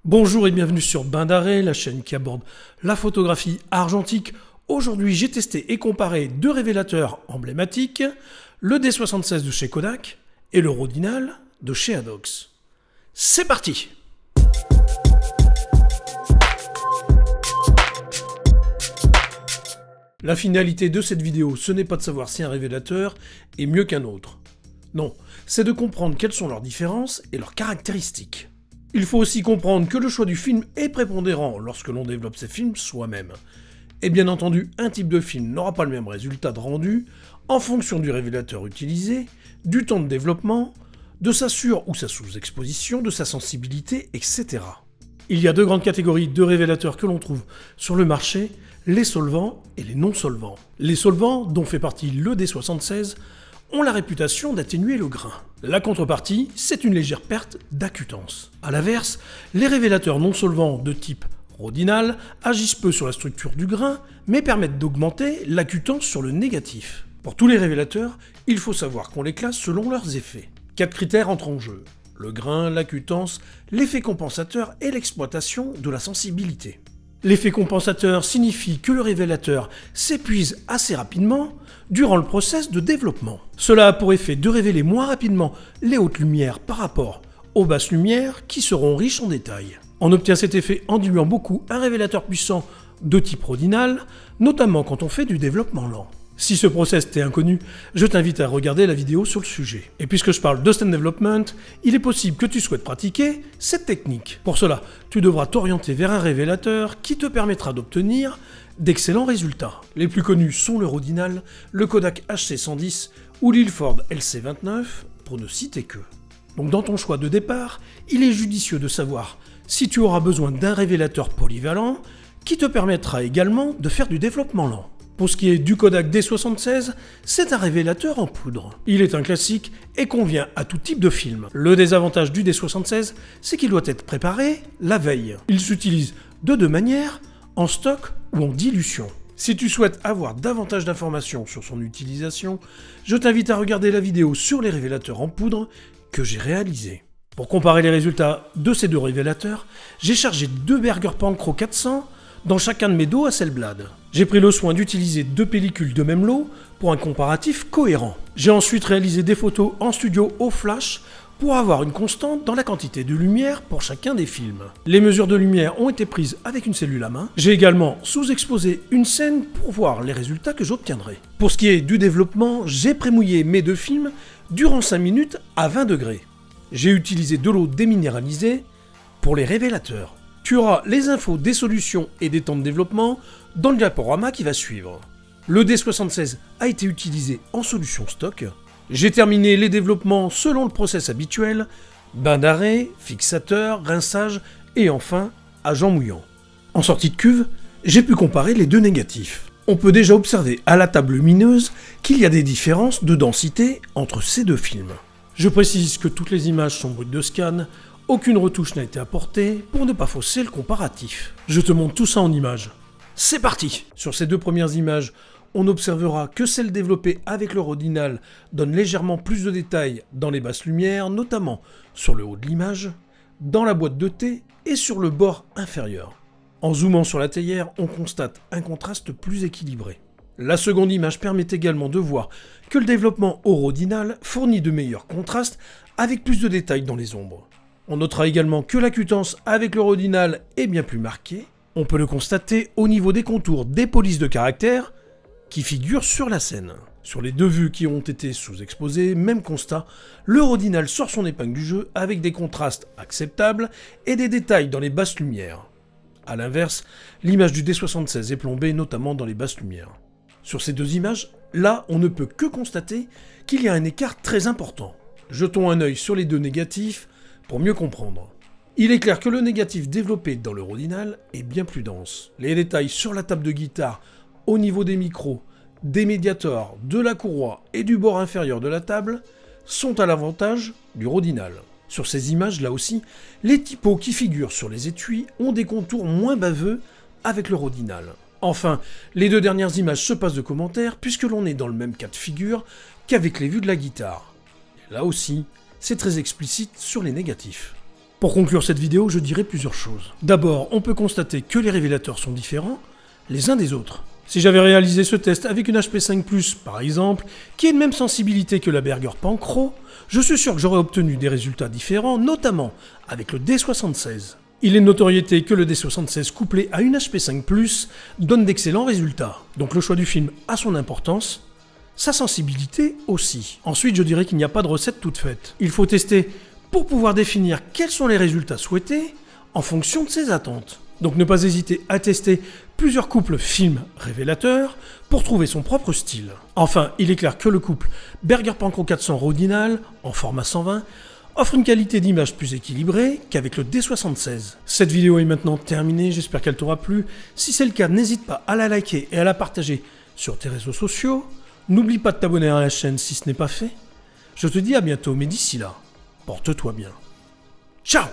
Bonjour et bienvenue sur Bain d'Arrêt, la chaîne qui aborde la photographie argentique. Aujourd'hui, j'ai testé et comparé deux révélateurs emblématiques, le D76 de chez Kodak et le Rodinal de chez Adox. C'est parti! La finalité de cette vidéo, ce n'est pas de savoir si un révélateur est mieux qu'un autre. Non, c'est de comprendre quelles sont leurs différences et leurs caractéristiques. Il faut aussi comprendre que le choix du film est prépondérant lorsque l'on développe ses films soi-même. Et bien entendu, un type de film n'aura pas le même résultat de rendu en fonction du révélateur utilisé, du temps de développement, de sa sur- ou sa sous-exposition, de sa sensibilité, etc. Il y a deux grandes catégories de révélateurs que l'on trouve sur le marché, les solvants et les non-solvants. Les solvants, dont fait partie le D76, ont la réputation d'atténuer le grain. La contrepartie, c'est une légère perte d'acutance. A l'inverse, les révélateurs non solvants de type Rodinal agissent peu sur la structure du grain, mais permettent d'augmenter l'acutance sur le négatif. Pour tous les révélateurs, il faut savoir qu'on les classe selon leurs effets. 4 critères entrent en jeu: le grain, l'acutance, l'effet compensateur et l'exploitation de la sensibilité. L'effet compensateur signifie que le révélateur s'épuise assez rapidement durant le process de développement. Cela a pour effet de révéler moins rapidement les hautes lumières par rapport aux basses lumières qui seront riches en détails. On obtient cet effet en diluant beaucoup un révélateur puissant de type Rodinal, notamment quand on fait du développement lent. Si ce process t'est inconnu, je t'invite à regarder la vidéo sur le sujet. Et puisque je parle de stand development, il est possible que tu souhaites pratiquer cette technique. Pour cela, tu devras t'orienter vers un révélateur qui te permettra d'obtenir d'excellents résultats. Les plus connus sont le Rodinal, le Kodak HC110 ou l'Ilford LC29, pour ne citer que. Donc dans ton choix de départ, il est judicieux de savoir si tu auras besoin d'un révélateur polyvalent qui te permettra également de faire du développement lent. Pour ce qui est du Kodak D76, c'est un révélateur en poudre. Il est un classique et convient à tout type de film. Le désavantage du D76, c'est qu'il doit être préparé la veille. Il s'utilise de deux manières, en stock ou en dilution. Si tu souhaites avoir davantage d'informations sur son utilisation, je t'invite à regarder la vidéo sur les révélateurs en poudre que j'ai réalisée. Pour comparer les résultats de ces deux révélateurs, j'ai chargé deux Berger Pancro 400 dans chacun de mes dos Hasselblad. J'ai pris le soin d'utiliser deux pellicules de même lot pour un comparatif cohérent. J'ai ensuite réalisé des photos en studio au flash pour avoir une constante dans la quantité de lumière pour chacun des films. Les mesures de lumière ont été prises avec une cellule à main. J'ai également sous-exposé une scène pour voir les résultats que j'obtiendrai. Pour ce qui est du développement, j'ai prémouillé mes deux films durant 5 minutes à 20 degrés. J'ai utilisé de l'eau déminéralisée pour les révélateurs. Tu auras les infos des solutions et des temps de développement dans le diaporama qui va suivre. Le D76 a été utilisé en solution stock. J'ai terminé les développements selon le process habituel: bain d'arrêt, fixateur, rinçage et enfin agent mouillant. En sortie de cuve, j'ai pu comparer les deux négatifs. On peut déjà observer à la table lumineuse qu'il y a des différences de densité entre ces deux films. Je précise que toutes les images sont brutes de scan. Aucune retouche n'a été apportée pour ne pas fausser le comparatif. Je te montre tout ça en images. C'est parti! Sur ces deux premières images, on observera que celle développée avec le Rodinal donne légèrement plus de détails dans les basses lumières, notamment sur le haut de l'image, dans la boîte de thé et sur le bord inférieur. En zoomant sur la théière, on constate un contraste plus équilibré. La seconde image permet également de voir que le développement au Rodinal fournit de meilleurs contrastes avec plus de détails dans les ombres. On notera également que l'acutance avec le Rodinal est bien plus marquée. On peut le constater au niveau des contours des polices de caractère qui figurent sur la scène. Sur les deux vues qui ont été sous-exposées, même constat, le Rodinal sort son épingle du jeu avec des contrastes acceptables et des détails dans les basses lumières. A l'inverse, l'image du D76 est plombée notamment dans les basses lumières. Sur ces deux images, là, on ne peut que constater qu'il y a un écart très important. Jetons un œil sur les deux négatifs pour mieux comprendre. Il est clair que le négatif développé dans le Rodinal est bien plus dense. Les détails sur la table de guitare, au niveau des micros, des médiators, de la courroie et du bord inférieur de la table sont à l'avantage du Rodinal. Sur ces images, là aussi, les typos qui figurent sur les étuis ont des contours moins baveux avec le Rodinal. Enfin, les deux dernières images se passent de commentaires puisque l'on est dans le même cas de figure qu'avec les vues de la guitare. Et là aussi, c'est très explicite sur les négatifs. Pour conclure cette vidéo, je dirais plusieurs choses. D'abord, on peut constater que les révélateurs sont différents les uns des autres. Si j'avais réalisé ce test avec une HP5+, par exemple, qui a une même sensibilité que la Berger Pancro, je suis sûr que j'aurais obtenu des résultats différents, notamment avec le D76. Il est de notoriété que le D76 couplé à une HP5+, donne d'excellents résultats. Donc le choix du film a son importance, sa sensibilité aussi. Ensuite, je dirais qu'il n'y a pas de recette toute faite. Il faut tester pour pouvoir définir quels sont les résultats souhaités en fonction de ses attentes. Donc ne pas hésiter à tester plusieurs couples films révélateurs pour trouver son propre style. Enfin, il est clair que le couple Berger Pancro 400 Rodinal en format 120 offre une qualité d'image plus équilibrée qu'avec le D76. Cette vidéo est maintenant terminée, j'espère qu'elle t'aura plu. Si c'est le cas, n'hésite pas à la liker et à la partager sur tes réseaux sociaux. N'oublie pas de t'abonner à la chaîne si ce n'est pas fait. Je te dis à bientôt, mais d'ici là, porte-toi bien. Ciao!